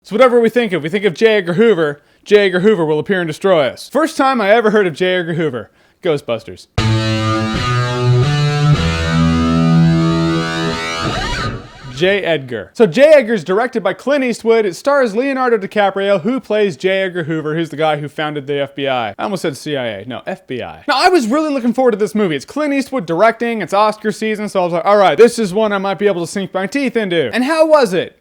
So whatever we think of J. Edgar Hoover, J. Edgar Hoover will appear and destroy us. First time I ever heard of J. Edgar Hoover. Ghostbusters. J. Edgar. So J. Edgar is directed by Clint Eastwood. It stars Leonardo DiCaprio, who plays J. Edgar Hoover, who's the guy who founded the FBI. I almost said CIA. No, FBI. Now, I was really looking forward to this movie. It's Clint Eastwood directing. It's Oscar season, so I was like, all right, this is one I might be able to sink my teeth into. And how was it?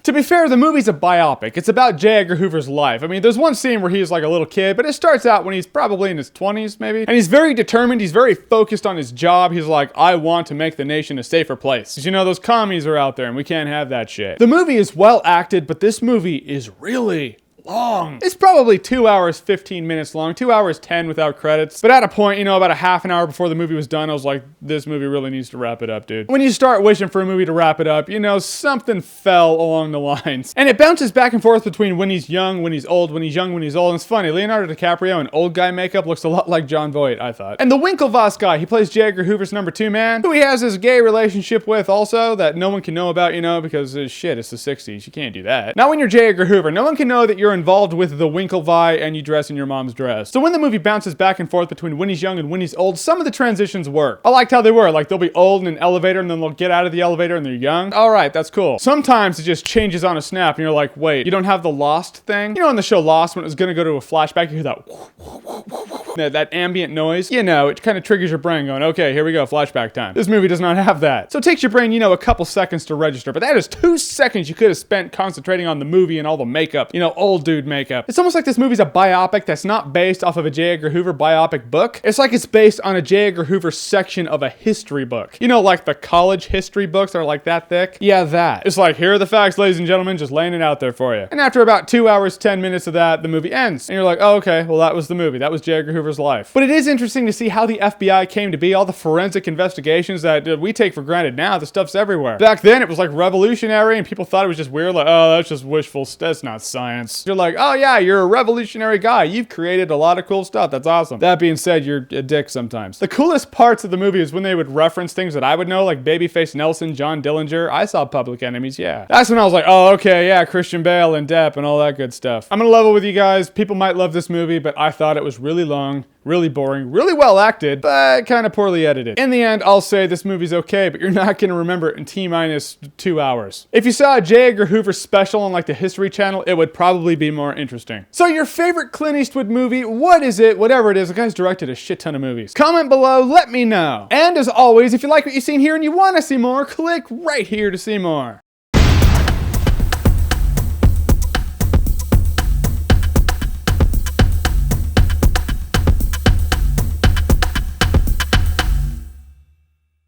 To be fair, the movie's a biopic. It's about J. Edgar Hoover's life. I mean, there's one scene where he's like a little kid, but it starts out when he's probably in his 20s, maybe. And he's very determined. He's very focused on his job. He's like, I want to make the nation a safer place. Because, you know, those commies are out there and we can't have that shit. The movie is well acted, but this movie is really long. It's probably 2 hours, 15 minutes long, 2 hours, 10 without credits. But at a point, you know, about a half an hour before the movie was done, I was like, this movie really needs to wrap it up, dude. When you start wishing for a movie to wrap it up, you know, something fell along the lines. And it bounces back and forth between when he's young, when he's old, when he's young, when he's old. And it's funny, Leonardo DiCaprio in old guy makeup looks a lot like Jon Voight, I thought. And the Winklevoss guy, he plays J. Edgar Hoover's number 2 man, who he has this gay relationship with also that no one can know about, you know, because shit, it's the 60s. You can't do that. Not when you're J. Edgar Hoover. No one can know that you're involved with the Winklevi and you dress in your mom's dress. So when the movie bounces back and forth between when he's young and when he's old, some of the transitions work. I liked how they were. Like, they'll be old in an elevator and then they'll get out of the elevator and they're young. All right, that's cool. Sometimes it just changes on a snap and you're like, wait, you don't have the Lost thing? You know, in the show Lost, when it was gonna go to a flashback, you hear that ambient noise. You know, it kind of triggers your brain going, okay, here we go, flashback time. This movie does not have that. So it takes your brain, you know, a couple seconds to register, but that is 2 seconds you could have spent concentrating on the movie and all the makeup, you know, old dude makeup. It's almost like this movie's a biopic that's not based off of a J. Edgar Hoover biopic book. It's like it's based on a J. Edgar Hoover section of a history book. You know, like the college history books that are like that thick? Yeah, that. It's like, here are the facts, ladies and gentlemen, just laying it out there for you. And after about 2 hours, 10 minutes of that, the movie ends. And you're like, oh, okay, well, that was the movie. That was J. Edgar Hoover's life. But it is interesting to see how the FBI came to be, all the forensic investigations that we take for granted now. The stuff's everywhere. Back then, it was like revolutionary, and people thought it was just weird, like, oh, that's just wishful, that's not science. You're like, oh yeah, you're a revolutionary guy. You've created a lot of cool stuff. That's awesome. That being said, you're a dick sometimes. The coolest parts of the movie is when they would reference things that I would know, like Babyface Nelson, John Dillinger. I saw Public Enemies, yeah. That's when I was like, oh, okay, yeah, Christian Bale and Depp and all that good stuff. I'm gonna level with you guys. People might love this movie, but I thought it was really long, really boring, really well acted, but kind of poorly edited. In the end, I'll say this movie's okay, but you're not gonna remember it in T-minus 2 hours. If you saw a J. Edgar Hoover special on like the History Channel, it would probably be more interesting. So your favorite Clint Eastwood movie, what is it? Whatever it is, the guy's directed a shit ton of movies. Comment below, let me know. And as always, if you like what you've seen here and you want to see more, click right here to see more.